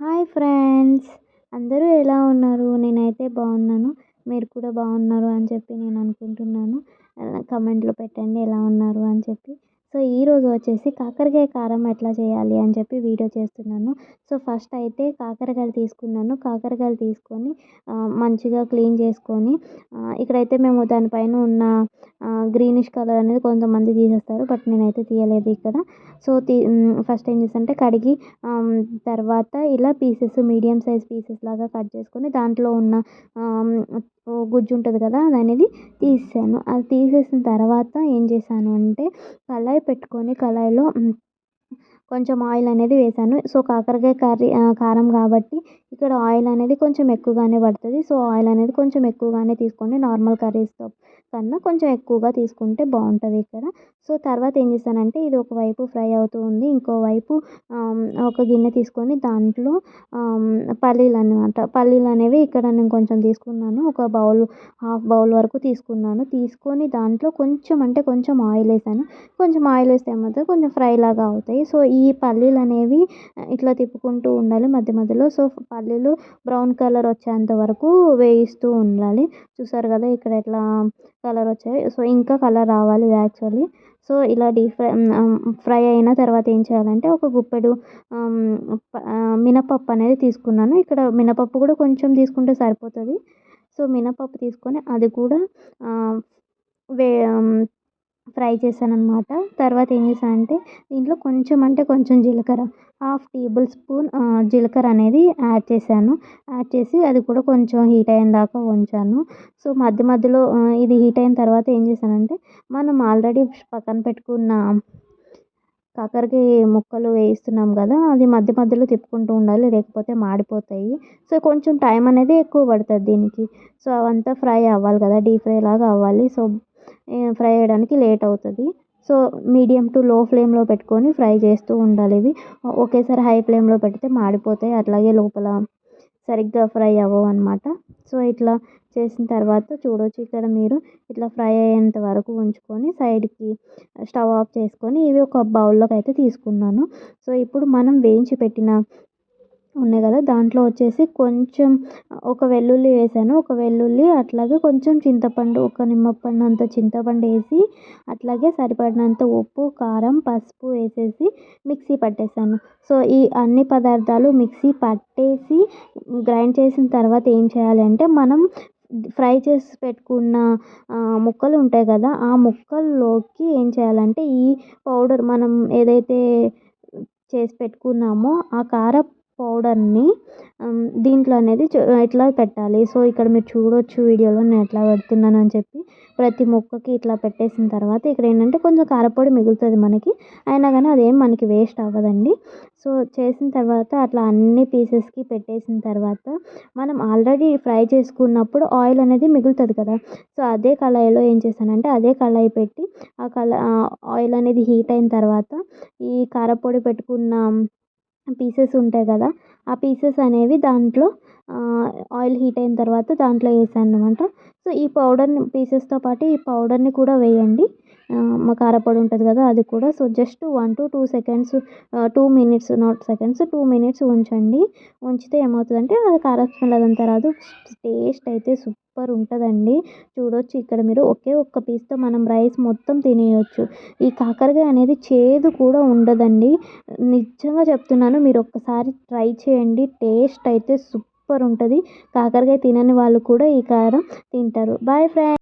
Hi friends, అందరూ ఎలా ఉన్నారు? నేనైతే బాగున్నాను. మీరు కూడా బాగున్నారు అని చెప్పి నేను అనుకుంటున్నాను. కమెంట్లో పెట్టండి ఎలా ఉన్నారు అని చెప్పి. సో ఈరోజు వచ్చేసి కాకరకాయ కారం ఎట్లా చేయాలి అని చెప్పి వీడియో చేస్తున్నాను. సో ఫస్ట్ అయితే కాకరకాయలు తీసుకున్నాను. కాకరకాయలు తీసుకొని మంచిగా క్లీన్ చేసుకొని ఇక్కడైతే మేము దానిపైన ఉన్న గ్రీనిష్ కలర్ అనేది కొంతమంది తీసేస్తారు, బట్ నేనైతే తీయలేదు ఇక్కడ. సో ఫస్ట్ ఏం చేస్తానంటే కడిగి తర్వాత ఇలా మీడియం సైజ్ పీసెస్ లాగా కట్ చేసుకొని దాంట్లో ఉన్న గుజ్జు ఉంటుంది కదా అది అనేది తీసేసాను. అది తీసేసిన తర్వాత ఏం చేశాను అంటే కళాయి పెట్టుకొని కళాయిలో కొంచెం ఆయిల్ అనేది వేసాను. సో కాకరకాయ కారం కాబట్టి ఇక్కడ ఆయిల్ అనేది కొంచెం ఎక్కువగానే పడుతుంది. సో ఆయిల్ అనేది కొంచెం ఎక్కువగానే తీసుకోండి, నార్మల్ కర్రీస్తో కన్నా కొంచెం ఎక్కువగా తీసుకుంటే బాగుంటుంది ఇక్కడ. సో తర్వాత ఏం చేశానంటే ఇది ఒకవైపు ఫ్రై అవుతూ ఉంది, ఇంకోవైపు ఒక గిన్నె తీసుకొని దాంట్లో పల్లీలు అన్నమాట. పల్లీలు అనేవి ఇక్కడ నేను కొంచెం తీసుకున్నాను, ఒక హాఫ్ బౌల్ వరకు తీసుకున్నాను. తీసుకొని దాంట్లో కొంచెం అంటే కొంచెం ఆయిల్ వేసాను. కొంచెం ఆయిల్ వేస్తే ఏమవుతుంది, కొంచెం ఫ్రై లాగా అవుతాయి. సో ఈ పల్లీలు అనేవి ఇట్లా తిప్పుకుంటూ ఉండాలి మధ్య మధ్యలో. సో పల్లీలు బ్రౌన్ కలర్ వచ్చేంత వరకు వేయిస్తూ ఉండాలి. చూసారు కదా ఇక్కడ ఎట్లా కలర్ వచ్చాయి. సో ఇంకా కలర్ రావాలి యాక్చువల్లీ. సో ఇలా డీప్ ఫ్రై అయిన తర్వాత ఏం చేయాలంటే ఒక గుప్పెడు మినపప్పు అనేది తీసుకున్నాను. ఇక్కడ మినపప్పు కూడా కొంచెం తీసుకుంటే సరిపోతుంది. సో మినపప్పు తీసుకొని అది కూడా వే ఫ్రై చేశానన్నమాట. తర్వాత ఏం చేశానంటే దీంట్లో కొంచెం అంటే కొంచెం జీలకర్ర, హాఫ్ టేబుల్ స్పూన్ జీలకర్ర అనేది యాడ్ చేశాను. యాడ్ చేసి అది కూడా కొంచెం హీట్ అయిన దాకా ఉంచాను. సో మధ్య మధ్యలో ఇది హీట్ అయిన తర్వాత ఏం చేశానంటే మనం ఆల్రెడీ పక్కన పెట్టుకున్న కాకరకాయ ముక్కలు వేయిస్తున్నాం కదా, అది మధ్య మధ్యలో తిప్పుకుంటూ ఉండాలి, లేకపోతే మాడిపోతాయి. సో కొంచెం టైం అనేది ఎక్కువ పడుతుంది దీనికి. సో అవంతా ఫ్రై అవ్వాలి కదా, డీప్ ఫ్రై లాగా అవ్వాలి. సో ఫ్రై అయ్యడానికి లేట్ అవుతుంది. సో మీడియం టు లో ఫ్లేమ్లో పెట్టుకొని ఫ్రై చేస్తూ ఉండాలి. ఇవి ఒకేసారి హై ఫ్లేమ్లో పెడితే మాడిపోతాయి, అట్లాగే లోపల సరిగ్గా ఫ్రై అవ్వవు అనమాట. సో ఇట్లా చేసిన తర్వాత చూడొచ్చు ఇక్కడ మీరు ఇట్లా ఫ్రై అయ్యేంత వరకు ఉంచుకొని సైడ్కి స్టవ్ ఆఫ్ చేసుకొని ఇవి ఒక బౌల్లోకి అయితే తీసుకున్నాను. సో ఇప్పుడు మనం వేయించి పెట్టిన ఉన్నాయి కదా దాంట్లో వచ్చేసి కొంచెం ఒక వెల్లుల్లి వేసాను. ఒక వెల్లుల్లి అట్లాగే కొంచెం చింతపండు, ఒక నిమ్మపండు అంత చింతపండు వేసి అట్లాగే సరిపడినంత ఉప్పు, కారం, పసుపు వేసేసి మిక్సీ పట్టేసాను. సో ఈ అన్ని పదార్థాలు మిక్సీ పట్టేసి గ్రైండ్ చేసిన తర్వాత ఏం చేయాలి అంటే మనం ఫ్రై చేసి పెట్టుకున్న ముక్కలు ఉంటాయి కదా, ఆ ముక్కల్లోకి ఏం చేయాలంటే ఈ పౌడర్ మనం ఏదైతే చేసి పెట్టుకున్నామో ఆ కారం పౌడర్ని దీంట్లో అనేది ఇట్లా పెట్టాలి. సో ఇక్కడ మీరు చూడొచ్చు వీడియోలో నేను ఎట్లా పెడుతున్నాను అని చెప్పి. ప్రతి ముక్కకి ఇట్లా పెట్టేసిన తర్వాత ఇక్కడ ఏంటంటే కొంచెం కారపొడి మిగులుతుంది మనకి, అయినా కానీ అదేం మనకి వేస్ట్ అవ్వదండి. సో చేసిన తర్వాత అట్లా అన్ని పీసెస్కి పెట్టేసిన తర్వాత మనం ఆల్రెడీ ఫ్రై చేసుకున్నప్పుడు ఆయిల్ అనేది మిగులుతుంది కదా. సో అదే కళాయిలో ఏం చేశానంటే అదే కళాయి పెట్టి ఆయిల్ అనేది హీట్ అయిన తర్వాత ఈ కారపొడి పెట్టుకున్న పీసెస్ ఉంటాయి కదా, ఆ పీసెస్ అనేవి దాంట్లో ఆయిల్ హీట్ అయిన తర్వాత దాంట్లో వేసాను అనమాట. సో ఈ పౌడర్ని పీసెస్తో పాటు ఈ పౌడర్ని కూడా వేయండి, మా కారపొడి ఉంటుంది కదా అది కూడా. So just 1 to 2 seconds, 2 minutes, not seconds, 2 minutes ఉంచండి. ఉంచితే ఏమవుతుందంటే అది కారం స్మెల్ అదంతా రాదు, టేస్ట్ అయితే సూపర్ ఉంటుందండి. చూడొచ్చు ఇక్కడ మీరు ఒకే ఒక్క పీస్తో మనం రైస్ మొత్తం తినేయొచ్చు. ఈ కాకరకాయ అనేది చేదు కూడా ఉండదండి, నిజంగా చెప్తున్నాను. మీరు ఒక్కసారి ట్రై చేయండి, టేస్ట్ అయితే సూపర్ ఉంటుంది. కాకరకాయ తినని వాళ్ళు కూడా ఈ కారం తింటారు. Boy friends.